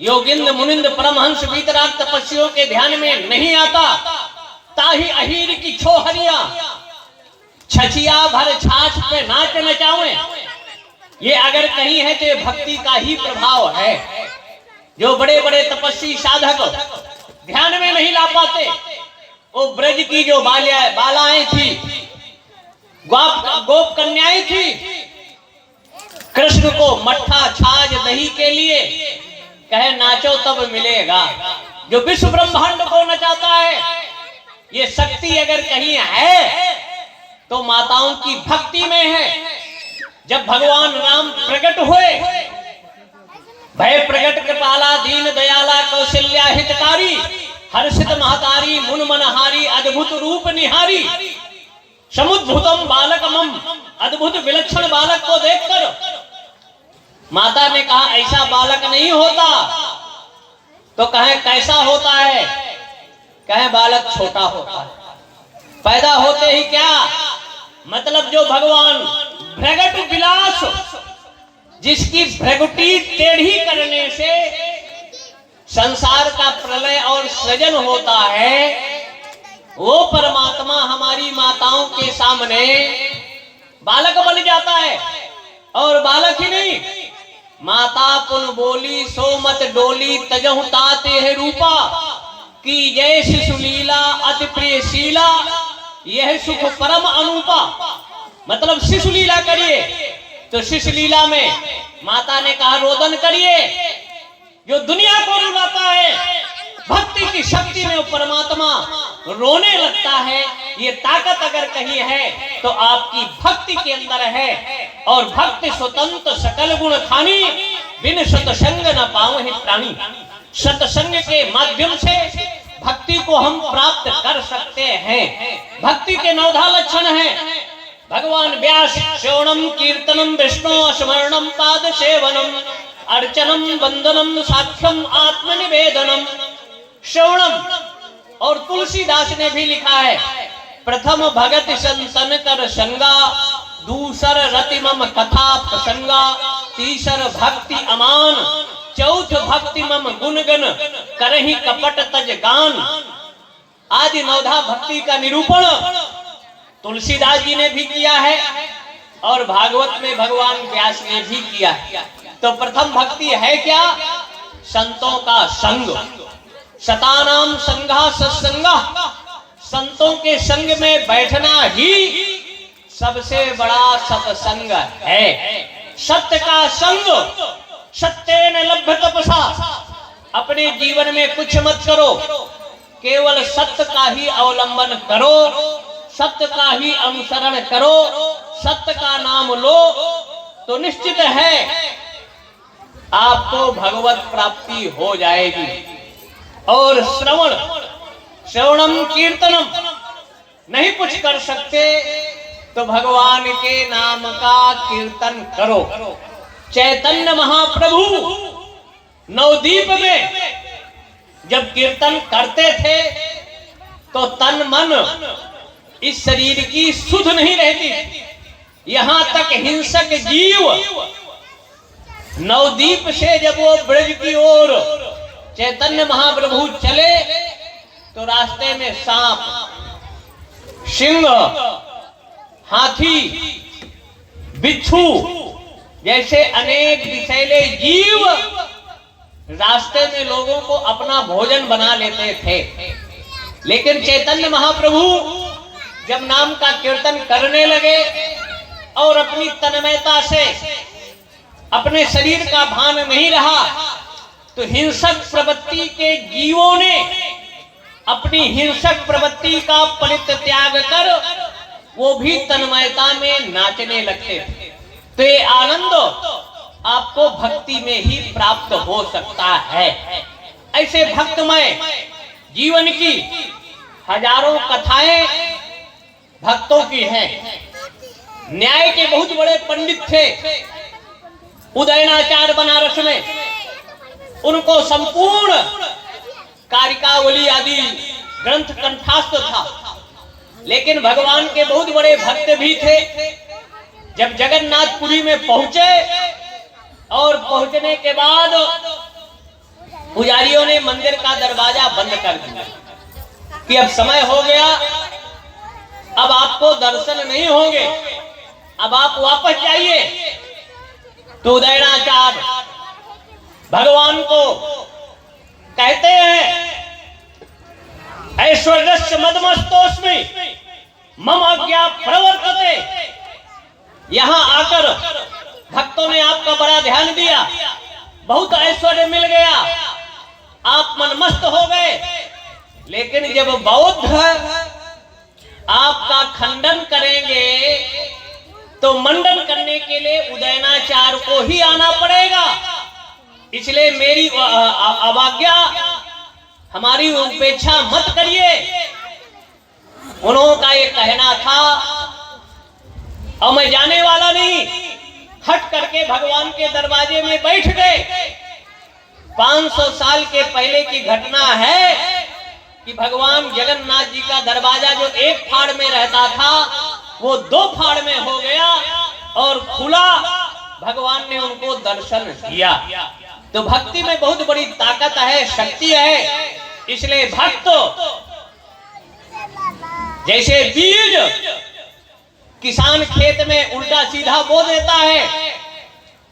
योगिंद्र मुनिंद्र परमहंस वीतराग तपस्वियों के ध्यान में नहीं आता। ताही अहीर की छोहरिया छछिया भर छाछ पे नाच नचावे। ये अगर कहीं है तो ये भक्ति का ही प्रभाव है। जो बड़े बड़े तपस्वी साधक ध्यान में नहीं ला पाते, वो ब्रज की जो बालाएं थी, गोप कन्याएं थी, कृष्ण को मट्ठा छाछ दही के लिए कहे नाचो तब मिलेगा। जो विश्व ब्रह्मांड को नचाता है, ये शक्ति अगर कहीं है तो माताओं की भक्ति में है। जब भगवान राम प्रकट हुए, भय प्रकट कृपाला दीन दयाला कौशल्या हितकारी हर्षित महतारी मुन मनहारी अद्भुत रूप निहारी समुद्भुतम बालकमम। अद्भुत विलक्षण बालक को देखकर माता ने कहा ऐसा बालक नहीं होता। तो कहे कैसा होता है? कहे बालक छोटा होता है। पैदा होते ही क्या मतलब, जो भगवान भ्रगट विलास, जिसकी भ्रगुटी टेढ़ी करने से संसार का प्रलय और सृजन होता है, वो परमात्मा हमारी माताओं के सामने बालक बन जाता है। और बालक ही नहीं, माता पुन बोली सो मत डोली तजहु ताते है रूपा की जय शिशुलीला अति प्रिय शीला यह सुख परम अनूपा। मतलब शिशु लीला करिए तो शिशु लीला में माता ने कहा रोदन करिए। जो दुनिया को रुलाता है, भक्ति की शक्ति में वो परमात्मा रोने लगता है। ये ताकत अगर कहीं है तो आपकी भक्ति के अंदर है। और भक्ति स्वतंत्र सकल गुण खानी बिन सतसंग न पावहि प्राणी। सत्संग के माध्यम से भक्ति को हम प्राप्त कर सकते हैं। भक्ति के 9 लक्षण हैं। भगवान व्यास श्रवणम कीर्तनम विष्णु स्मरणम पाद सेवनम अर्चनम वंदनम साक्ष्यम आत्मनिवेदनम। श्रवणम, और तुलसीदास ने भी लिखा है, प्रथम भगत संतन कर संगा दूसर रति मम कथा प्रसंगा तीसर भक्ति अमान चौथ भक्ति मम गुणगन करहि कपट तज गान। आदि 9 भक्ति का निरूपण तुलसीदास जी ने भी किया है और भागवत में भगवान व्यास ने भी किया है। तो प्रथम भक्ति है क्या? संतों का संग। शतानाम संघा सत्संगा, संतों के संग में बैठना ही सबसे बड़ा सत्संग है। सत्य का संग, सत्य न लभ्य तपसा। अपने जीवन में कुछ मत करो, केवल सत्य का ही अवलंबन करो, सत्य का ही अनुसरण करो, सत्य का नाम लो, तो निश्चित है आपको भगवत प्राप्ति हो जाएगी। और श्रवणम कीर्तनम नहीं कुछ कर सकते तो भगवान के नाम का कीर्तन करो। चैतन्य महाप्रभु नवदीप में जब कीर्तन करते थे तो तन मन इस शरीर की सुध नहीं रहती। यहां तक हिंसक जीव नवदीप से जब वो ब्रज की ओर चैतन्य महाप्रभु चले तो रास्ते में सांप, सिंह, हाथी, बिच्छू जैसे अनेक विषैले जीव रास्ते में लोगों को अपना भोजन बना लेते थे। लेकिन चैतन्य महाप्रभु जब नाम का कीर्तन करने लगे और अपनी तन्मयता से अपने शरीर का भान नहीं रहा तो हिंसक प्रवृत्ति के जीवों ने अपनी हिंसक प्रवृत्ति का परित्याग कर वो भी तन्मयता में नाचने लगते थे। तो ये आनंद आपको भक्ति में ही प्राप्त हो सकता है। ऐसे भक्तमय जीवन की हजारों कथाएं भक्तों की हैं। न्याय के बहुत बड़े पंडित थे उदयनाचार्य बनारस में, उनको संपूर्ण कारिकावली आदि ग्रंथ कंठस्थ था। लेकिन भगवान के बहुत बड़े भक्त भी थे। जब जगन्नाथपुरी में पहुंचे और पहुंचने के बाद पुजारियों ने मंदिर का दरवाजा बंद कर दिया कि अब समय हो गया, अब आपको दर्शन नहीं होंगे, अब आप वापस जाइए। तो उदयनाचार्य भगवान को कहते हैं, ऐश्वर्यस्य मदमस्तोस्मि मम अज्ञा प्रवर्तते। यहां आकर भक्तों ने आपका बड़ा ध्यान दिया, बहुत ऐश्वर्य मिल गया, आप मनमस्त हो गए, लेकिन जब बौद्ध आपका खंडन करेंगे तो मंडन करने के लिए उदयनाचार्य को ही आना पड़ेगा। इसलिए मेरी अवज्ञा, हमारी उपेक्षा मत करिए। उन्होंने का ये कहना था और मैं जाने वाला नहीं। हट करके भगवान के दरवाजे में बैठ गए। 500 साल के पहले की घटना है कि भगवान जगन्नाथ जी का दरवाजा जो एक फाड़ में रहता था वो 2 फाड़ में हो गया और खुला। भगवान ने उनको दर्शन दिया। तो भक्ति में बहुत बड़ी ताकत है, शक्ति है। इसलिए भक्त जैसे बीज किसान खेत में उल्टा सीधा बो देता है,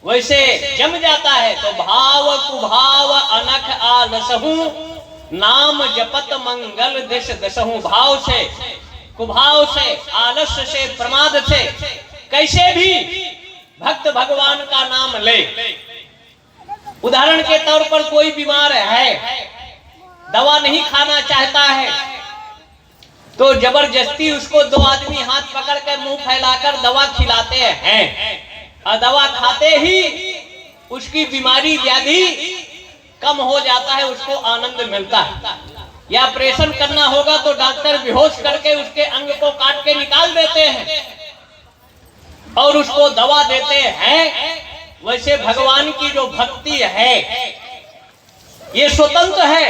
वैसे जम जाता है। तो भाव कुभाव अनख आलसहु नाम जपत मंगल दिश दशहु। भाव से, कुभाव से, आलस्य से, प्रमाद से कैसे भी भक्त भगवान का नाम ले। उदाहरण के तौर पर कोई बीमार है, दवा नहीं खाना चाहता है, तो जबरदस्ती उसको 2 आदमी हाथ पकड़ कर मुंह फैलाकर दवा खिलाते हैं और दवा खाते ही उसकी बीमारी व्याधि कम हो जाता है, उसको आनंद मिलता है। या ऑपरेशन करना होगा तो डॉक्टर बेहोश करके उसके अंग को काट के निकाल देते हैं और उसको दवा देते हैं। वैसे भगवान की जो भक्ति है ये स्वतंत्र है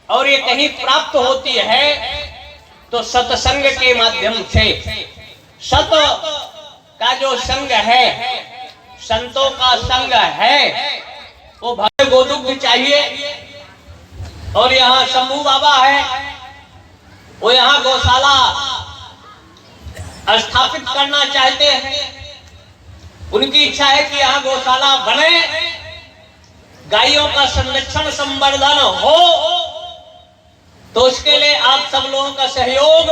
और ये कहीं प्राप्त होती है तो सत्संग के माध्यम से। सत का जो संग है, संतों का संग है, वो भक्त गोदुग्ध चाहिए। और यहाँ शंभू बाबा है, वो यहाँ गौशाला स्थापित करना चाहते हैं। उनकी इच्छा है कि यहाँ गौशाला बने, गायों का संरक्षण संवर्धन हो। तो उसके लिए आप सब लोगों का सहयोग,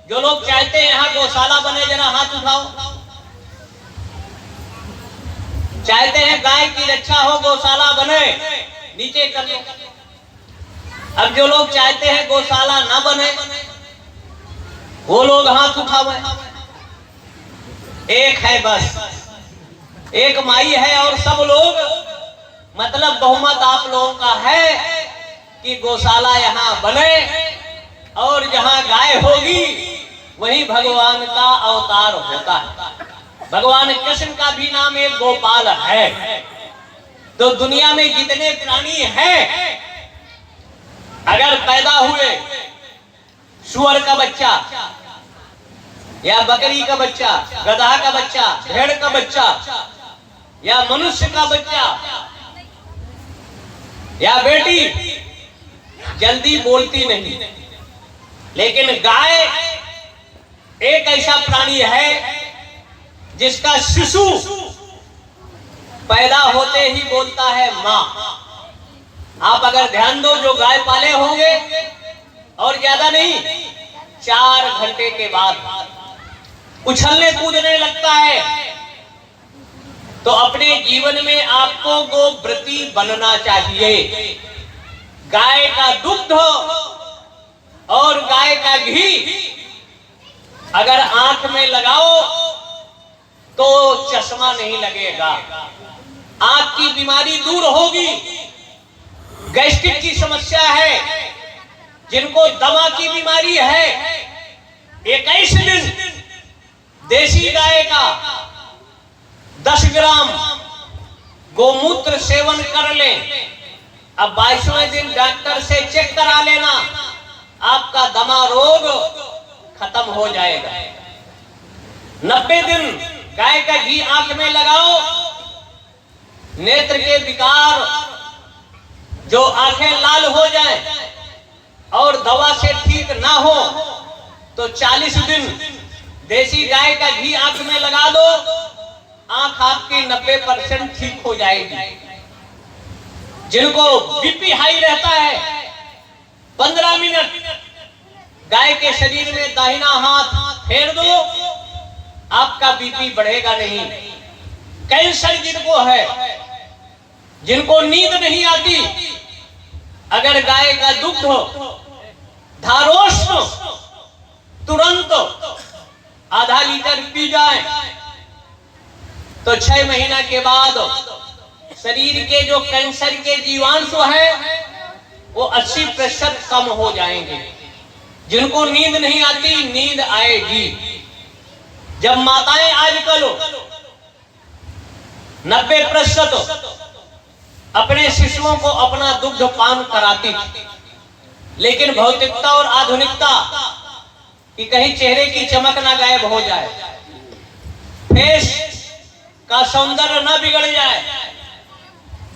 जो लोग चाहते हैं यहाँ गौशाला बने, जरा हाथ उठाओ। चाहते हैं गाय की रक्षा हो, गौशाला बने, नीचे कर लो। अब जो लोग चाहते हैं गौशाला ना बने, वो लोग हाथ उठावे। एक है बस, एक माई है और सब लोग, मतलब बहुमत आप लोगों का है कि गौशाला यहाँ बने और जहाँ गाय होगी वहीं भगवान का अवतार होता है। भगवान कृष्ण का भी नाम एक गोपाल है। तो दुनिया में जितने प्राणी हैं, अगर पैदा हुए सुअर का बच्चा या बकरी का बच्चा, गधा का बच्चा, भेड़ का बच्चा या मनुष्य का बच्चा या बेटी, जल्दी बोलती नहीं। लेकिन गाय एक ऐसा प्राणी है जिसका शिशु पैदा होते ही बोलता है मां। आप अगर ध्यान दो, जो गाय पाले होंगे, और ज्यादा नहीं, 4 घंटे के बाद उछलने कूदने लगता है। तो अपने जीवन में आपको गोव्रती बनना चाहिए। गाय का दुग्ध और गाय का घी अगर आंख में लगाओ तो चश्मा नहीं लगेगा, आंख की बीमारी दूर होगी। गैस्ट्रिक की समस्या है, जिनको दमा की बीमारी है, 21 दिन देसी गाय का 10 ग्राम गोमूत्र सेवन कर लें। अब 22वें दिन डॉक्टर से चेक करा लेना, आपका दमा रोग खत्म हो जाएगा। 90 दिन गाय का घी आंख में लगाओ, नेत्र के विकार, जो आंखें लाल हो जाए और दवा से ठीक ना हो तो 40 दिन देसी गाय का घी आंख में लगा दो, आंख आपकी 90% ठीक हो जाएगी। जिनको बीपी हाई रहता है, 15 मिनट गाय के शरीर में दाहिना हाथ फेर दो, आपका बीपी बढ़ेगा नहीं। कैंसर जिनको है, जिनको नींद नहीं आती, अगर गाय का दुग्ध धारोष्ण तुरंत आधा लीटर पी जाए तो 6 महीना के बाद शरीर के जो कैंसर के जीवाणु है वो 80% कम हो जाएंगे। जिनको नींद नहीं आती, नींद आएगी। जब माताएं आजकल 90% अपने शिशुओं को अपना दुग्ध पान कराती थी, लेकिन भौतिकता और आधुनिकता कि कहीं चेहरे की चमक ना गायब हो जाए, फेस का सौंदर्य ना बिगड़ जाए,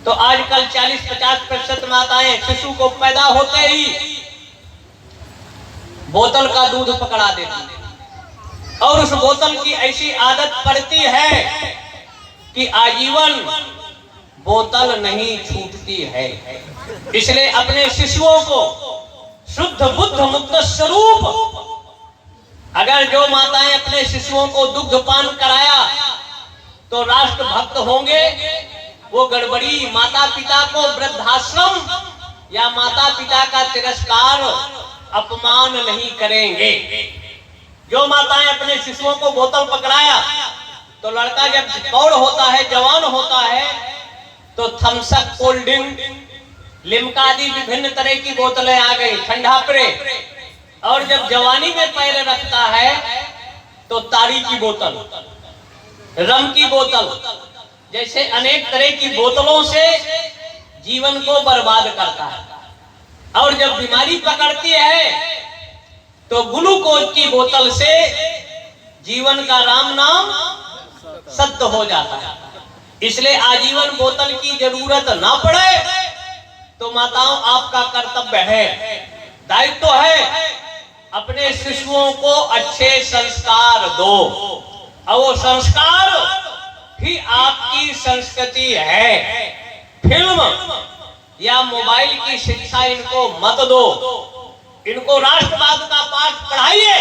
तो आजकल 40-50% माताएं शिशु को पैदा होते ही बोतल का दूध पकड़ा देती, और उस बोतल की ऐसी आदत पड़ती है कि आजीवन बोतल नहीं छूटती है। इसलिए अपने शिशुओं को शुद्ध बुद्ध मुक्त स्वरूप, अगर जो माताएं अपने शिशुओं को दुग्ध पान कराया तो राष्ट्र भक्त होंगे। वो गड़बड़ी माता पिता को वृद्धाश्रम या माता पिता का तिरस्कार, अपमान नहीं करेंगे। जो माताएं अपने शिशुओं को बोतल पकड़ाया तो लड़का जब प्रौढ़ होता है, जवान होता है, तो Thums Up, cold drink, Limca आदि विभिन्न तरह की बोतलें आ गई, ठंडा पे। और जब जवानी में पैर रखता है तो ताड़ी की बोतल, रम की बोतल, जैसे अनेक तरह की बोतलों से जीवन को बर्बाद करता है। और जब बीमारी पकड़ती है तो ग्लूकोज की बोतल से जीवन का राम नाम सत्य हो जाता है। इसलिए आजीवन बोतल की जरूरत ना पड़े तो माताओं, आपका कर्तव्य है, दायित्व है, अपने शिशुओं को अच्छे संस्कार दो। और वो संस्कार ही आपकी संस्कृति है। फिल्म या मोबाइल की शिक्षा इनको मत दो, इनको राष्ट्रवाद का पाठ पढ़ाइए।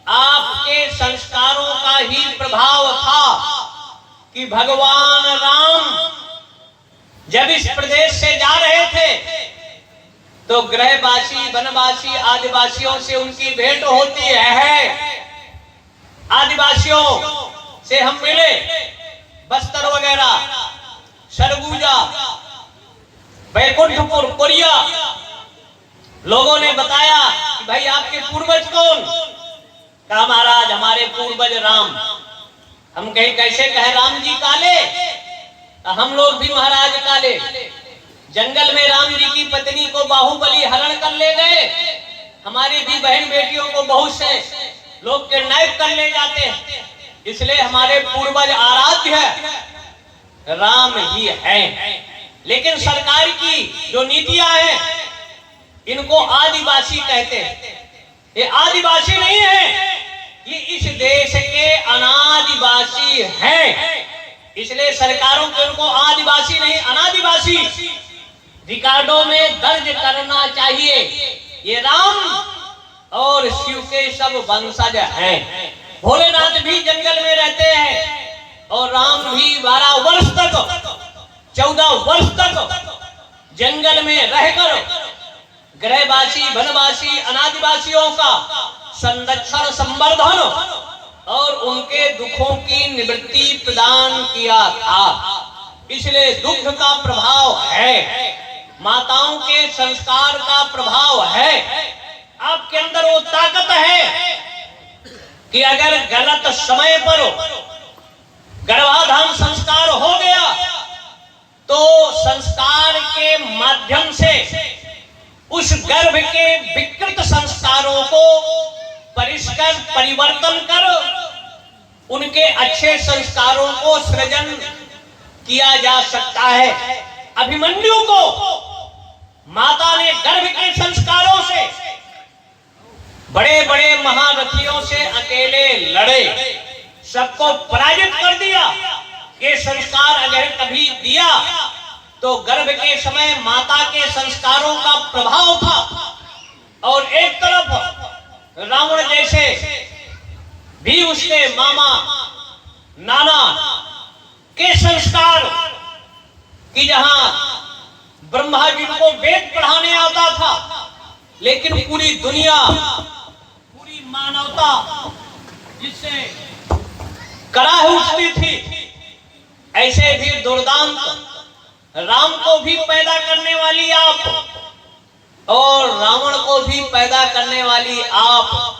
आपके संस्कारों का ही प्रभाव था कि भगवान राम जब इस प्रदेश से जा रहे थे तो गृहवासी, वनवासी, आदिवासियों से उनकी भेंट होती है। आदिवासियों से हम मिले, बस्तर वगैरह, सरगुजा, बैकुंठपुर, कोरिया। लोगों ने बताया कि भाई आपके पूर्वज कौन? कहा महाराज हमारे पूर्वज राम। हम कहीं कैसे कहे राम जी काले? हम लोग भी महाराज काले। जंगल में राम जी की पत्नी को बाहुबली हरण कर ले गए। हमारी भी बहन बेटियों को बहुत से लोग किडनैप कर ले जाते हैं। इसलिए हमारे पूर्वज आराध्य है राम ही है। लेकिन सरकार की जो नीतियां हैं इनको आदिवासी कहते हैं। ये आदिवासी नहीं है, ये इस देश के अनादिवासी हैं। इसलिए सरकारों को इनको आदिवासी नहीं अनादिवासी रिकॉर्डों में दर्ज करना चाहिए। ये राम और शिव के सब वंशज हैं। भोलेनाथ भी जंगल में रहते हैं और राम भी 12 वर्ष तक, 14 वर्ष तक जंगल में रहकर गृहवासी, वनवासी, अनादिवासियों का संरक्षण, संवर्धन और उनके दुखों की निवृत्ति प्रदान किया था। इसलिए दुग्ध का प्रभाव है, माताओं के संस्कार का प्रभाव है। आपके अंदर वो ताकत है कि अगर गलत समय पर गर्भाधान संस्कार हो गया तो संस्कार के माध्यम से उस गर्भ के विकृत संस्कारों को परिष्कार, परिवर्तन कर उनके अच्छे संस्कारों को सृजन किया जा सकता है। अभिमन्यु को माता ने गर्भ के संस्कारों से, बड़े बड़े महारथियों से अकेले लड़े, सबको पराजित कर दिया। ये संस्कार अगर कभी दिया तो गर्भ के समय माता के संस्कारों का प्रभाव था, और एक तरफ रावण जैसे भी उसके मामा नाना के संस्कार कि जहां ब्रह्मा जी को वेद पढ़ाने आता था, लेकिन पूरी दुनिया, पूरी मानवता जिससे कराह उठती थी, ऐसे भी दुर्दांत राम को भी पैदा करने वाली आप और रावण को भी पैदा करने वाली आप।